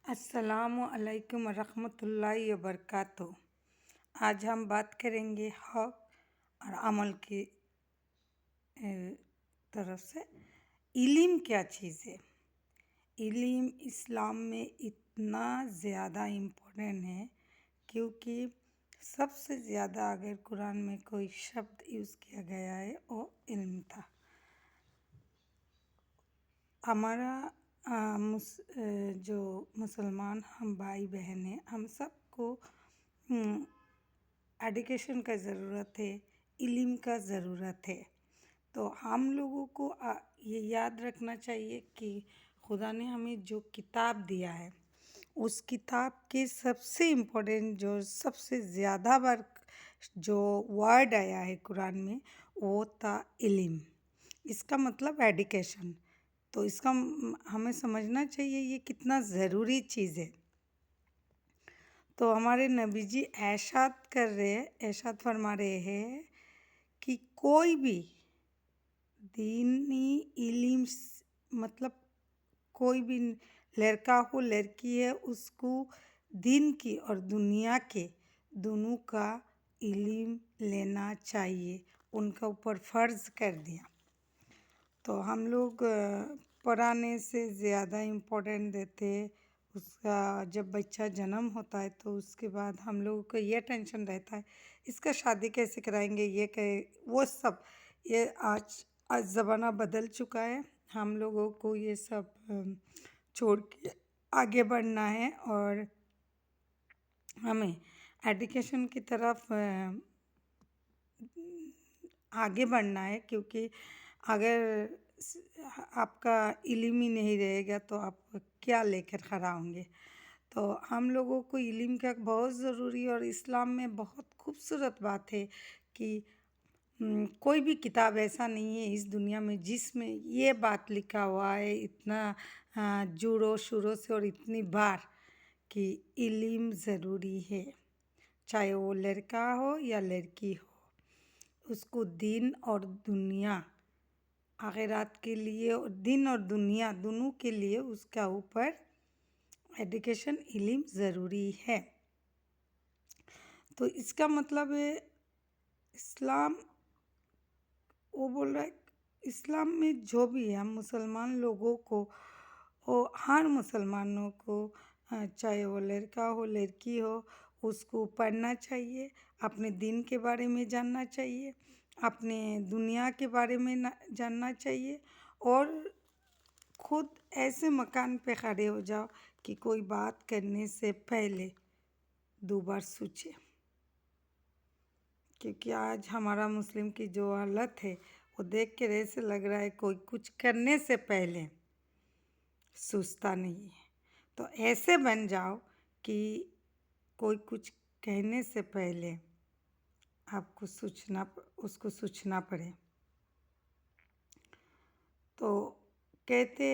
अस्सलामु अलैकुम रहमतुल्लाहि व बरकातुहू। आज हम बात करेंगे हक और अमल की तरफ से। इल्म क्या चीज़ है? इल्म इस्लाम में इतना ज़्यादा इम्पोर्टेंट है क्योंकि सबसे ज़्यादा अगर कुरान में कोई शब्द यूज़ किया गया है वो इल्म था। हमारा जो मुसलमान हम भाई बहन हैं, हम सबको एजुकेशन का ज़रूरत है, इल्म का ज़रूरत है। तो हम लोगों को ये याद रखना चाहिए कि खुदा ने हमें जो किताब दिया है, उस किताब के सबसे इम्पोर्टेंट जो सबसे ज़्यादा बार जो वर्ड आया है कुरान में, वो था इल्म। इसका मतलब एजुकेशन। तो इसका हमें समझना चाहिए ये कितना ज़रूरी चीज़ है। तो हमारे नबी जी इरशाद फरमा रहे हैं कि कोई भी दीनी इल्म मतलब कोई भी लड़का हो लड़की है, उसको दीन की और दुनिया के दोनों का इल्म लेना चाहिए, उनका ऊपर फ़र्ज़ कर दिया। तो हम लोग पढ़ाने से ज़्यादा इम्पोर्टेंट देते हैं उसका। जब बच्चा जन्म होता है तो उसके बाद हम लोगों को ये टेंशन रहता है इसका शादी कैसे कराएंगे, ये वो सब। ये आज ज़माना बदल चुका है। हम लोगों को ये सब छोड़ के आगे बढ़ना है और हमें एजुकेशन की तरफ आगे बढ़ना है, क्योंकि अगर आपका इल्म ही नहीं रहेगा तो आप क्या लेकर खड़ा होंगे। तो हम लोगों को इल्म का बहुत ज़रूरी और इस्लाम में बहुत खूबसूरत बात है कि कोई भी किताब ऐसा नहीं है इस दुनिया में जिसमें ये बात लिखा हुआ है इतना जोरों शोरों से और इतनी बार कि इल्म ज़रूरी है, चाहे वो लड़का हो या लड़की हो। उसको दीन और दुनिया आखिरात के लिए, दिन और दुनिया दोनों के लिए उसका ऊपर एजुकेशन इल्म ज़रूरी है। तो इसका मतलब है इस्लाम वो बोल रहा है इस्लाम में जो भी है हम मुसलमान लोगों को, वो हर मुसलमानों को चाहे वो लड़का हो लड़की हो, उसको पढ़ना चाहिए, अपने दीन के बारे में जानना चाहिए, अपने दुनिया के बारे में जानना चाहिए और खुद ऐसे मकान पे खड़े हो जाओ कि कोई बात करने से पहले 2 बार सोचे। क्योंकि आज हमारा मुस्लिम की जो हालत है वो देख कर ऐसे लग रहा है कोई कुछ करने से पहले सोचता नहीं है। तो ऐसे बन जाओ कि कोई कुछ कहने से पहले आपको उसको सोचना पड़े। तो कहते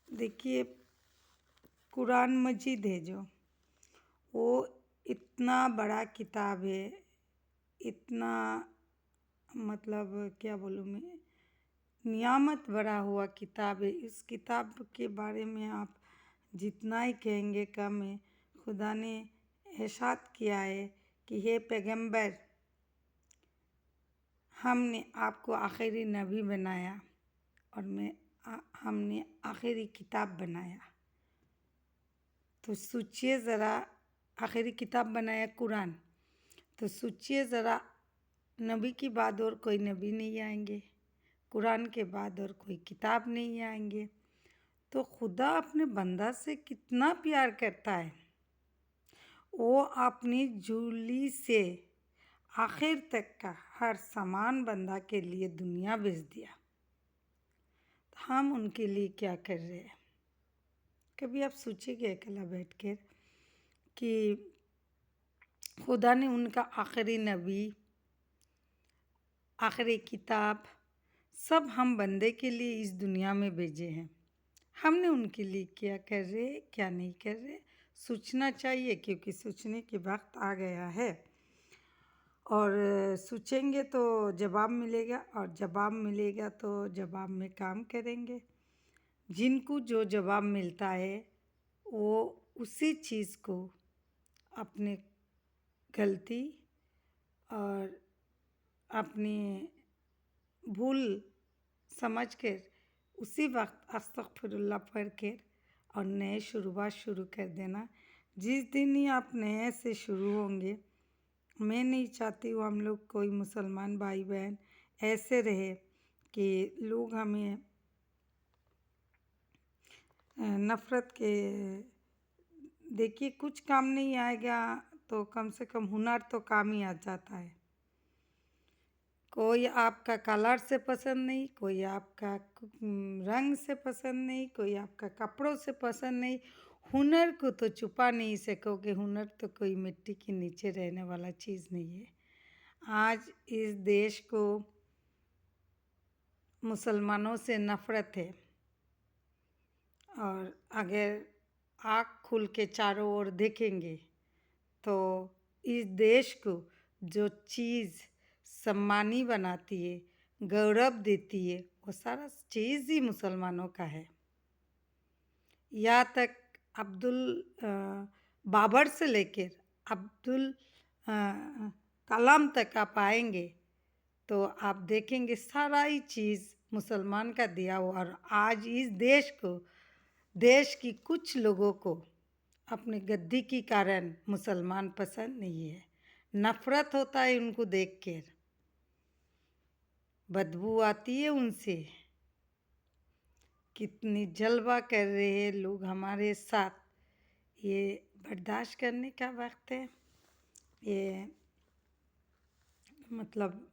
देखिए कुरान मजीद है जो, वो इतना बड़ा किताब है, इतना मतलब क्या बोलूँ मैं, नियामत भरा हुआ किताब है। इस किताब के बारे में आप जितना ही कहेंगे कम है। खुदा ने इरशाद किया है कि हे पैगंबर, हमने आपको आखिरी नबी बनाया और हमने आखिरी किताब बनाया। तो सोचिए ज़रा, आखिरी किताब बनाया कुरान, तो सोचिए ज़रा नबी के बाद और कोई नबी नहीं आएंगे, कुरान के बाद और कोई किताब नहीं आएंगे। तो खुदा अपने बंदा से कितना प्यार करता है, वो अपनी झोली से आखिर तक का हर सामान बंदा के लिए दुनिया भेज दिया। तो हम उनके लिए क्या कर रहे हैं? कभी आप सोचिएगा अकेला बैठ कर कि खुदा ने उनका आखिरी नबी, आखिरी किताब सब हम बंदे के लिए इस दुनिया में भेजे हैं। हमने उनके लिए क्या कर रहे, क्या नहीं कर रहे, सोचना चाहिए, क्योंकि सोचने के वक्त आ गया है। और सोचेंगे तो जवाब मिलेगा, और जवाब मिलेगा तो जवाब में काम करेंगे। जिनको जो जवाब मिलता है वो उसी चीज़ को अपने गलती और अपनी भूल समझ कर उसी वक्त अस्तगफिरुल्लाह पढ़ कर और नए शुरुआत शुरू कर देना। जिस दिन ही आप नए से शुरू होंगे, मैं नहीं चाहती हूँ हम लोग कोई मुसलमान भाई बहन ऐसे रहे कि लोग हमें नफ़रत के देखिए कुछ काम नहीं आएगा तो कम से कम हुनर तो काम ही आ जाता है। कोई आपका कलर से पसंद नहीं, कोई आपका रंग से पसंद नहीं, कोई आपका कपड़ों से पसंद नहीं। हुनर को तो छुपा नहीं सकोगे। हुनर तो कोई मिट्टी के नीचे रहने वाला चीज़ नहीं है। आज इस देश को मुसलमानों से नफ़रत है और अगर आँख खुल के चारों ओर देखेंगे तो इस देश को जो चीज़ सम्मानी बनाती है, गौरव देती है, वो सारा चीज़ ही मुसलमानों का है। यहाँ तक बाबर से लेकर अब्दुल कलाम तक आप आएंगे तो आप देखेंगे सारा ही चीज़ मुसलमान का दिया हुआ। और आज इस देश की कुछ लोगों को अपने गद्दी के कारण मुसलमान पसंद नहीं है। नफ़रत होता है उनको देख कर, बदबू आती है उनसे। कितनी जलवा कर रहे हैं लोग हमारे साथ, ये बर्दाश्त करने का वक्त है। ये मतलब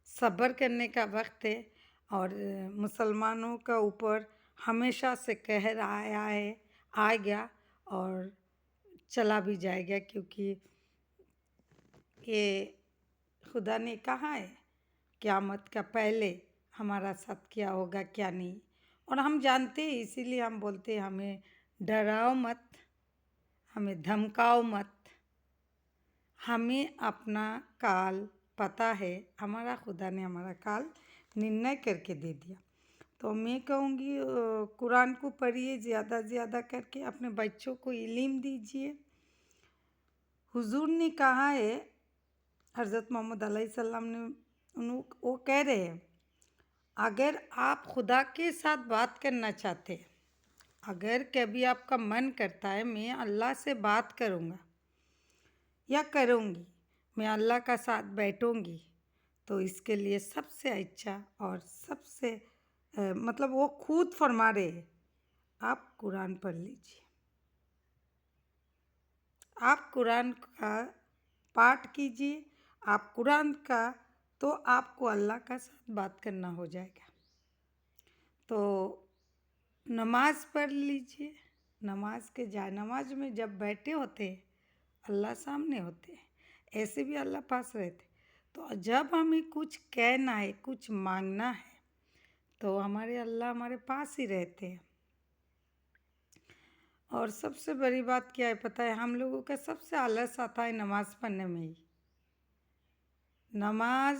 सब्र करने का वक्त है। और मुसलमानों का ऊपर हमेशा से कहर आया है, आ गया और चला भी जाएगा, क्योंकि ये खुदा ने कहा है क़यामत का पहले हमारा साथ क्या होगा क्या नहीं। और हम जानते हैं, इसीलिए हम बोलते हैं हमें डराओ मत, हमें धमकाओ मत। हमें अपना काल पता है, हमारा खुदा ने हमारा काल निर्णय करके दे दिया। तो मैं कहूँगी कुरान को पढ़िए ज़्यादा से ज़्यादा करके, अपने बच्चों को इल्म दीजिए। हुजूर ने कहा है, हज़रत मोहम्मद अलैहिस्सलाम ने वो कह रहे हैं, अगर आप खुदा के साथ बात करना चाहते हैं, अगर कभी आपका मन करता है मैं अल्लाह से बात करूँगा या करूँगी, मैं अल्लाह का साथ बैठूँगी, तो इसके लिए सबसे अच्छा और सबसे मतलब वो खुद फरमा रहे हैं, आप कुरान पढ़ लीजिए। आप कुरान का पाठ कीजिए, आप कुरान का, तो आपको अल्लाह का साथ बात करना हो जाएगा। तो नमाज़ पढ़ लीजिए। नमाज के नमाज में जब बैठे होते हैं, अल्लाह सामने होते हैं, ऐसे भी अल्लाह पास रहते। तो जब हमें कुछ कहना है, कुछ मांगना है, तो हमारे अल्लाह हमारे पास ही रहते हैं। और सबसे बड़ी बात क्या है पता है, हम लोगों का सबसे आलस आता है नमाज़ पढ़ने में ही। नमाज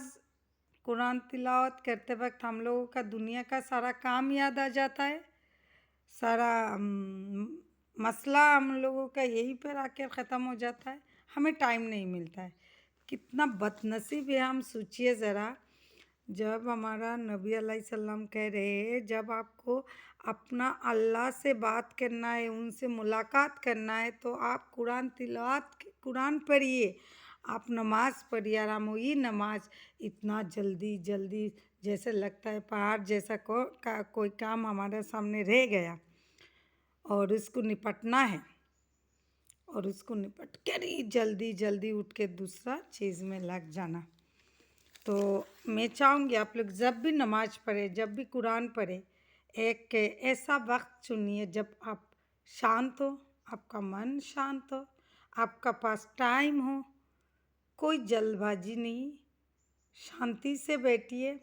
कुरान तिलावत करते वक्त हम लोगों का दुनिया का सारा काम याद आ जाता है। सारा मसला हम लोगों का यहीं पर आकर ख़त्म हो जाता है, हमें टाइम नहीं मिलता है। कितना बदनसीब है हम, सोचिए ज़रा। जब हमारा नबी अलैहिस्सलाम कह रहे हैं, जब आपको अपना अल्लाह से बात करना है, उनसे मुलाकात करना है, तो आप कुरान तिलावत कुरान पढ़िए, आप नमाज़ पढ़िए। आराम हो ये नमाज इतना जल्दी जल्दी जैसे लगता है पहाड़ जैसा कोई काम हमारे सामने रह गया और उसको निपटना है, और उसको निपट कर ही जल्दी जल्दी उठ के दूसरा चीज़ में लग जाना। तो मैं चाहूँगी आप लोग जब भी नमाज़ पढ़े, जब भी कुरान पढ़े, एक ऐसा वक्त चुनिए जब आप शांत हो, आपका मन शांत हो, आपका पास टाइम हो, कोई जल्दबाजी नहीं, शांति से बैठिए,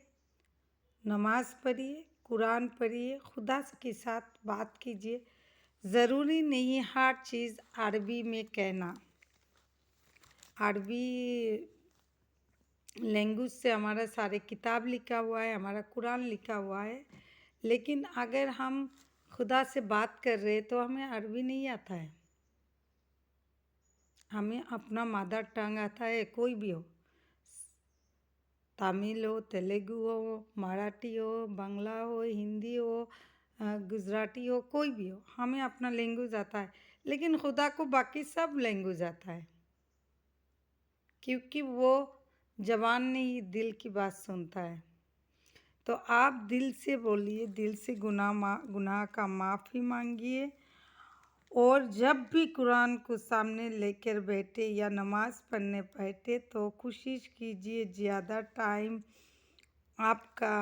नमाज़ पढ़िए, कुरान पढ़िए, खुदा के साथ बात कीजिए। ज़रूरी नहीं हर चीज़ अरबी में कहना। अरबी लैंग्वेज से हमारा सारे किताब लिखा हुआ है, हमारा कुरान लिखा हुआ है। लेकिन अगर हम खुदा से बात कर रहे तो हमें अरबी नहीं आता है, हमें अपना मदर टंग आता है, कोई भी हो, तमिल हो, तेलुगु हो, मराठी हो, बांग्ला हो, हिंदी हो, गुजराती हो, कोई भी हो, हमें अपना लैंग्वेज आता है। लेकिन खुदा को बाकी सब लैंग्वेज आता है, क्योंकि वो जबान नहीं दिल की बात सुनता है। तो आप दिल से बोलिए, दिल से गुनाह का माफ़ी मांगिए, और जब भी कुरान को सामने लेकर बैठे या नमाज़ पढ़ने बैठे तो कोशिश कीजिए ज़्यादा टाइम आपका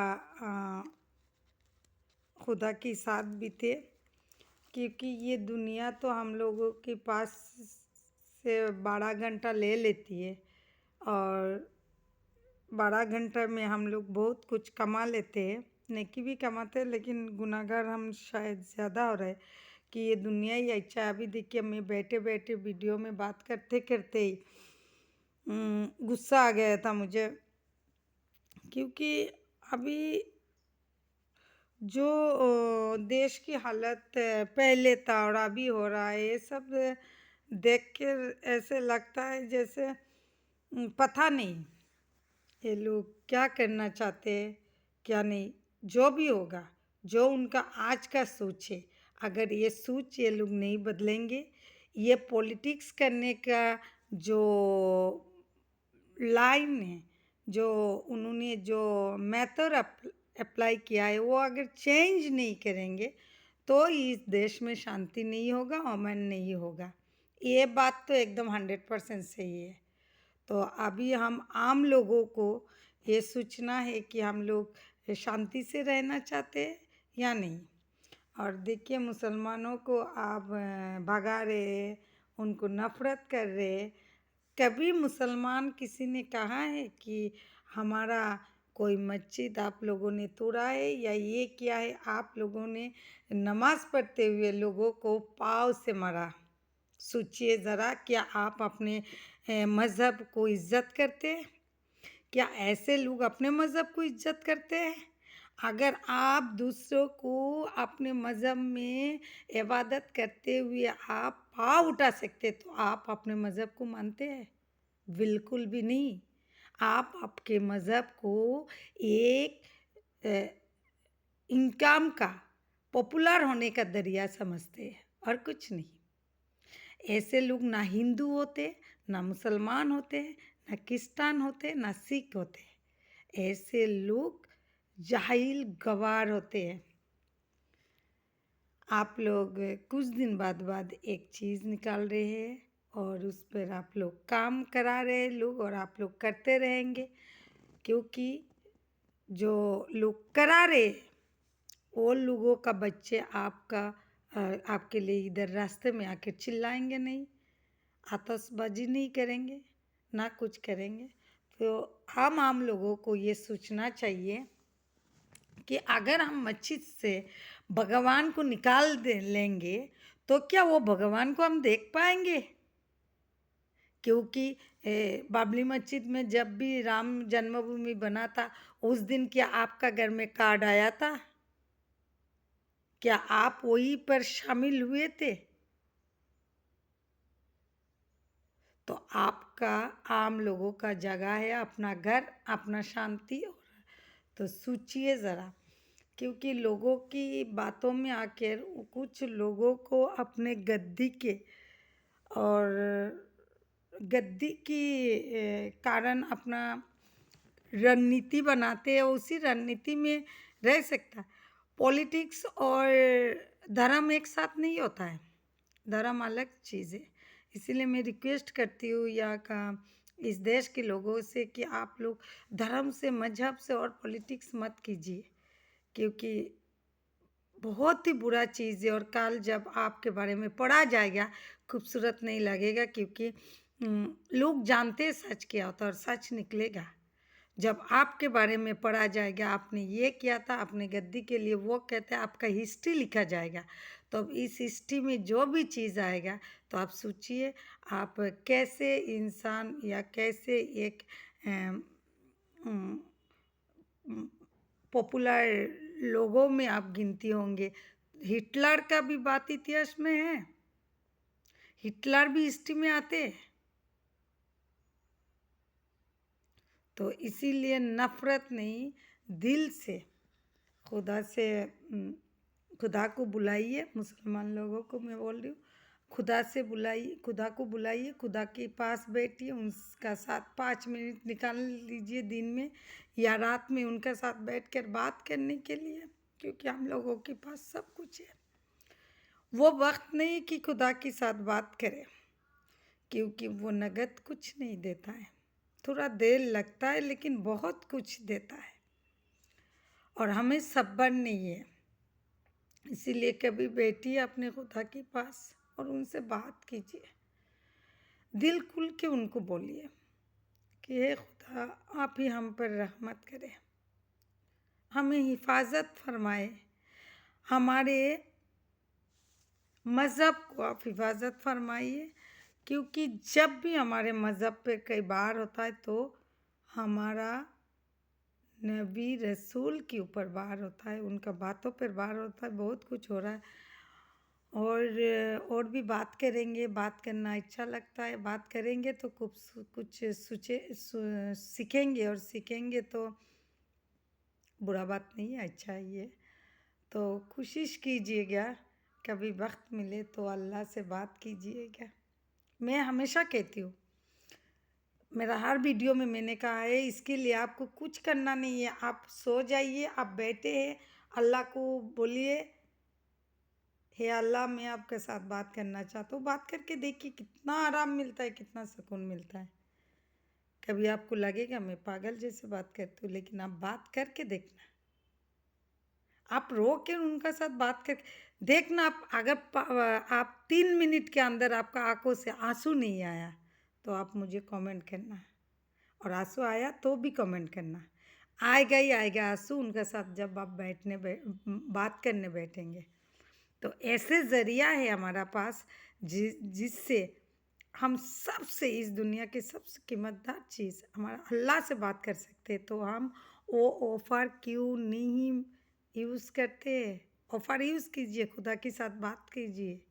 खुदा के साथ बीते, क्योंकि ये दुनिया तो हम लोगों के पास से 12 घंटा ले लेती है, और 12 घंटा में हम लोग बहुत कुछ कमा लेते हैं, नेकी भी कमाते हैं, लेकिन गुनाहगार हम शायद ज़्यादा हो रहे कि ये दुनिया ही अच्छा है। अभी देखिए, मैं बैठे बैठे वीडियो में बात करते करते ही गुस्सा आ गया था मुझे, क्योंकि अभी जो देश की हालत पहले था और अभी हो रहा है, ये सब देख कर ऐसे लगता है जैसे पता नहीं ये लोग क्या करना चाहते हैं, क्या नहीं। जो भी होगा, जो उनका आज का सोच है, अगर ये सोच ये लोग नहीं बदलेंगे, ये पॉलिटिक्स करने का जो लाइन है, जो उन्होंने जो मेथड अप्लाई किया है, वो अगर चेंज नहीं करेंगे तो इस देश में शांति नहीं होगा, अमन नहीं होगा। ये बात तो एकदम 100% सही है। तो अभी हम आम लोगों को ये सोचना है कि हम लोग शांति से रहना चाहते हैं या नहीं। और देखिए, मुसलमानों को आप भगा रहे, उनको नफ़रत कर रहे। कभी मुसलमान किसी ने कहा है कि हमारा कोई मस्जिद आप लोगों ने तोड़ा है या ये किया है? आप लोगों ने नमाज़ पढ़ते हुए लोगों को पाँव से मारा। सोचिए ज़रा, क्या आप अपने मज़हब को इज़्ज़त करते हैं? क्या ऐसे लोग अपने मज़हब को इज़्ज़त करते हैं? अगर आप दूसरों को अपने मज़हब में इबादत करते हुए आप पाँव उठा सकते, तो आप अपने मज़हब को मानते हैं? बिल्कुल भी नहीं। आप आपके मज़हब को एक इनकम का, पॉपुलर होने का ज़रिया समझते हैं, और कुछ नहीं। ऐसे लोग ना हिंदू होते, ना मुसलमान होते, ना क्रिस्तान होते, ना सिख होते। ऐसे लोग जाहिल गवार होते हैं। आप लोग कुछ दिन बाद एक चीज़ निकाल रहे हैं, और उस पर आप लोग काम करा रहे हैं लोग, और आप लोग करते रहेंगे, क्योंकि जो लोग करा रहे वो लोगों का बच्चे आपके लिए इधर रास्ते में आके चिल्लाएंगे नहीं, आतशबाजी नहीं करेंगे, ना कुछ करेंगे। तो हम आम लोगों को ये सोचना चाहिए कि अगर हम मस्जिद से भगवान को निकाल दे लेंगे तो क्या वो भगवान को हम देख पाएंगे? क्योंकि बाबरी मस्जिद में जब भी राम जन्मभूमि बना था, उस दिन क्या आपका घर में कार्ड आया था? क्या आप वहीं पर शामिल हुए थे? तो आपका, आम लोगों का जगह है अपना घर, अपना शांति। और तो सोचिए ज़रा, क्योंकि लोगों की बातों में आकर कुछ लोगों को अपने गद्दी की कारण अपना रणनीति बनाते हैं, उसी रणनीति में रह सकता। पॉलिटिक्स और धर्म एक साथ नहीं होता है, धर्म अलग चीज़ है। इसीलिए मैं रिक्वेस्ट करती हूँ या का इस देश के लोगों से कि आप लोग धर्म से, मजहब से और पॉलिटिक्स मत कीजिए, क्योंकि बहुत ही बुरा चीज़ है। और कल जब आपके बारे में पढ़ा जाएगा, खूबसूरत नहीं लगेगा, क्योंकि लोग जानते हैं सच क्या होता है और सच निकलेगा। जब आपके बारे में पढ़ा जाएगा, आपने ये किया था, अपने गद्दी के लिए वो कहते हैं, आपका हिस्ट्री लिखा जाएगा। तो अब इस हिस्ट्री में जो भी चीज़ आएगा, तो आप सोचिए आप कैसे इंसान या कैसे एक पॉपुलर लोगों में आप गिनती होंगे। हिटलर का भी बात इतिहास में है, हिटलर भी हिस्ट्री में आते। तो इसीलिए नफरत नहीं, दिल से खुदा से खुदा को बुलाइए। मुसलमान लोगों को मैं बोल रही हूँ, खुदा से बुलाइए, खुदा को बुलाइए, खुदा के पास बैठिए, उनका साथ 5 मिनट निकाल लीजिए दिन में या रात में उनके साथ बैठकर बात करने के लिए, क्योंकि हम लोगों के पास सब कुछ है। वो वक्त नहीं कि खुदा के साथ बात करें, क्योंकि वो नगद कुछ नहीं देता है, थोड़ा देर लगता है लेकिन बहुत कुछ देता है। और हमें सब्र नहीं है, इसीलिए कभी बैठिए अपने खुदा के पास और उनसे बात कीजिए, दिल खुल के उनको बोलिए कि हे खुदा, आप ही हम पर रहमत करें, हमें हिफाजत फरमाए, हमारे मज़हब को आप हिफाजत फरमाइए, क्योंकि जब भी हमारे मज़हब पे कई बार होता है तो हमारा नबी रसूल के ऊपर बार होता है, उनका बातों पर बार होता है। बहुत कुछ हो रहा है और भी बात करेंगे, बात करना अच्छा लगता है, बात करेंगे तो कुछ सीखेंगे, और सीखेंगे तो बुरा बात नहीं है, अच्छा ही है। तो कोशिश कीजिएगा, कभी वक्त मिले तो अल्लाह से बात कीजिएगा। मैं हमेशा कहती हूँ, मेरा हर वीडियो में मैंने कहा है, इसके लिए आपको कुछ करना नहीं है, आप सो जाइए, आप बैठे हैं, अल्लाह को बोलिए, हे अल्लाह, मैं आपके साथ बात करना चाहता हूँ। बात करके देखिए कितना आराम मिलता है, कितना सुकून मिलता है। कभी आपको लगेगा मैं पागल जैसे बात करती हूँ, लेकिन आप बात करके देखना, आप रो के उनका साथ बात करके देखना। आप अगर आप 3 मिनट के अंदर आपका आंखों से आंसू नहीं आया तो आप मुझे कमेंट करना, और आंसू आया तो भी कमेंट करना। आएगा ही आएगा आंसू उनका साथ जब आप बात करने बैठेंगे। तो ऐसे ज़रिया है हमारा पास जिससे हम सबसे, इस दुनिया की सबसे कीमतदार चीज़ हमारा अल्लाह से बात कर सकते हैं। तो हम वो ऑफ़र क्यों नहीं यूज़ करते? ऑफ़र यूज़ कीजिए, खुदा के साथ बात कीजिए,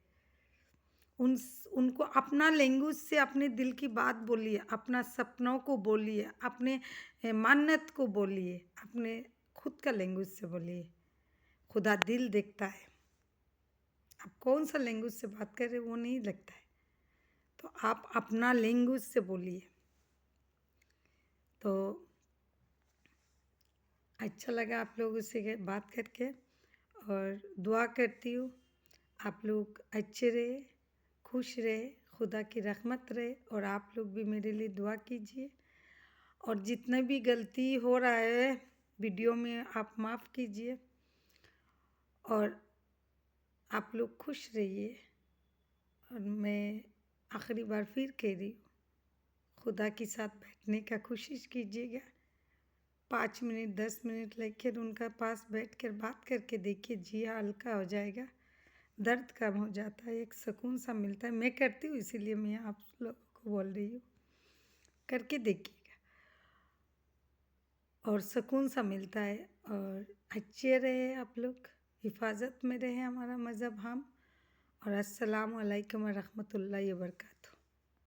उनको अपना लैंग्वेज से अपने दिल की बात बोलिए, अपना सपनों को बोलिए, अपने मन्नत को बोलिए, अपने खुद का लैंग्वेज से बोलिए। खुदा दिल देखता है, आप कौन सा लैंग्वेज से बात कर रहे हो वो नहीं लगता है, तो आप अपना लैंग्वेज से बोलिए। तो अच्छा लगा आप लोगों से बात करके, और दुआ करती हूँ आप लोग अच्छे रहे, खुश रहे, खुदा की रहमत रहे, और आप लोग भी मेरे लिए दुआ कीजिए। और जितने भी गलती हो रहा है वीडियो में आप माफ़ कीजिए, और आप लोग खुश रहिए। और मैं आखिरी बार फिर कह रही हूँ, खुदा के साथ बैठने का कोशिश कीजिएगा, 5 मिनट 10 मिनट लेकर उनका पास बैठकर बात करके देखिए, जी हल्का हो जाएगा, दर्द कम हो जाता है, एक सुकून सा मिलता है। मैं करती हूँ, इसीलिए मैं आप लोगों को बोल रही हूँ, करके देखिएगा और सुकून सा मिलता है। और अच्छे रहे आप लोग, हिफाजत में रहे हमारा मज़हब हम। और अस्सलाम वालेकुम व रहमतुल्लाहि व बरकातहू।